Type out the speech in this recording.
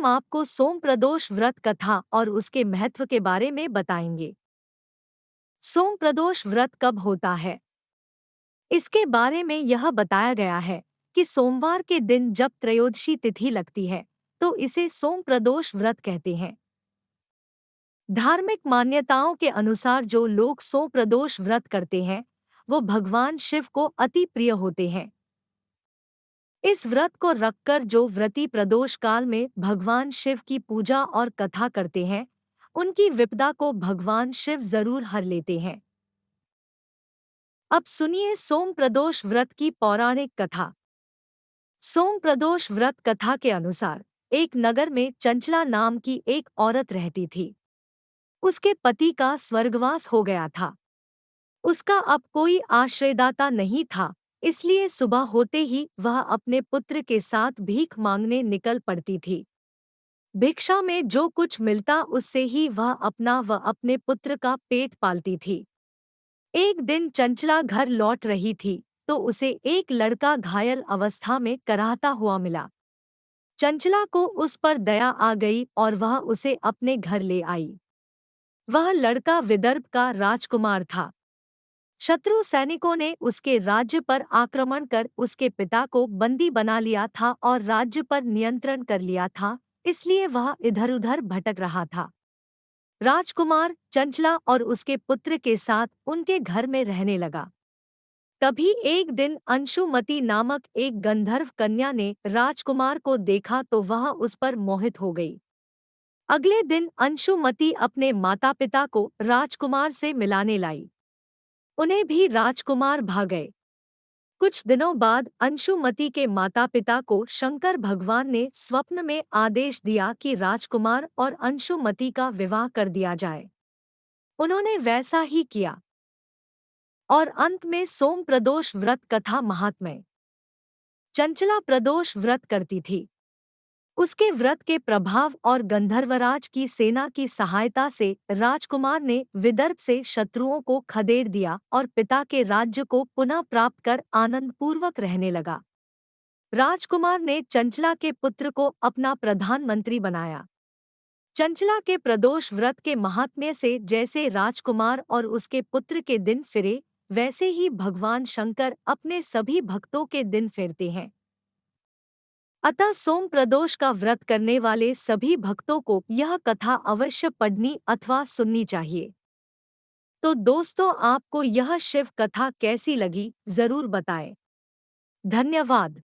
हम आपको सोम प्रदोष व्रत कथा और उसके महत्व के बारे में बताएंगे। सोम प्रदोष व्रत कब होता है? इसके बारे में यह बताया गया है कि सोमवार के दिन जब त्रयोदशी तिथि लगती है तो इसे सोम प्रदोष व्रत कहते हैं। धार्मिक मान्यताओं के अनुसार जो लोग सोम प्रदोष व्रत करते हैं वो भगवान शिव को अति प्रिय होते हैं। इस व्रत को रखकर जो व्रती प्रदोष काल में भगवान शिव की पूजा और कथा करते हैं उनकी विपदा को भगवान शिव जरूर हर लेते हैं। अब सुनिए सोम प्रदोष व्रत की पौराणिक कथा। सोम प्रदोष व्रत कथा के अनुसार एक नगर में चंचला नाम की एक औरत रहती थी। उसके पति का स्वर्गवास हो गया था। उसका अब कोई आश्रयदाता नहीं था, इसलिए सुबह होते ही वह अपने पुत्र के साथ भीख मांगने निकल पड़ती थी। भिक्षा में जो कुछ मिलता उससे ही वह अपना व अपने पुत्र का पेट पालती थी। एक दिन चंचला घर लौट रही थी तो उसे एक लड़का घायल अवस्था में कराहता हुआ मिला। चंचला को उस पर दया आ गई और वह उसे अपने घर ले आई। वह लड़का विदर्भ का राजकुमार था। शत्रु सैनिकों ने उसके राज्य पर आक्रमण कर उसके पिता को बंदी बना लिया था और राज्य पर नियंत्रण कर लिया था, इसलिए वह इधर-उधर भटक रहा था। राजकुमार चंचला और उसके पुत्र के साथ उनके घर में रहने लगा। तभी एक दिन अंशुमती नामक एक गंधर्व कन्या ने राजकुमार को देखा तो वह उस पर मोहित हो गई। अगले दिन अंशुमती अपने माता-पिता को राजकुमार से मिलाने लाई। उन्हें भी राजकुमार भा गए। कुछ दिनों बाद अंशुमती के माता-पिता को शंकर भगवान ने स्वप्न में आदेश दिया कि राजकुमार और अंशुमती का विवाह कर दिया जाए। उन्होंने वैसा ही किया। और अंत में सोम प्रदोष व्रत कथा महात्म्य। चंचला प्रदोष व्रत करती थी। उसके व्रत के प्रभाव और गंधर्वराज की सेना की सहायता से राजकुमार ने विदर्भ से शत्रुओं को खदेड़ दिया और पिता के राज्य को पुनः प्राप्त कर आनंदपूर्वक रहने लगा। राजकुमार ने चंचला के पुत्र को अपना प्रधानमंत्री बनाया। चंचला के प्रदोष व्रत के महात्म्य से जैसे राजकुमार और उसके पुत्र के दिन फिरे, वैसे ही भगवान शंकर अपने सभी भक्तों के दिन फेरते हैं। अतः सोम प्रदोष का व्रत करने वाले सभी भक्तों को यह कथा अवश्य पढ़नी अथवा सुननी चाहिए। तो दोस्तों, आपको यह शिव कथा कैसी लगी जरूर बताएं। धन्यवाद।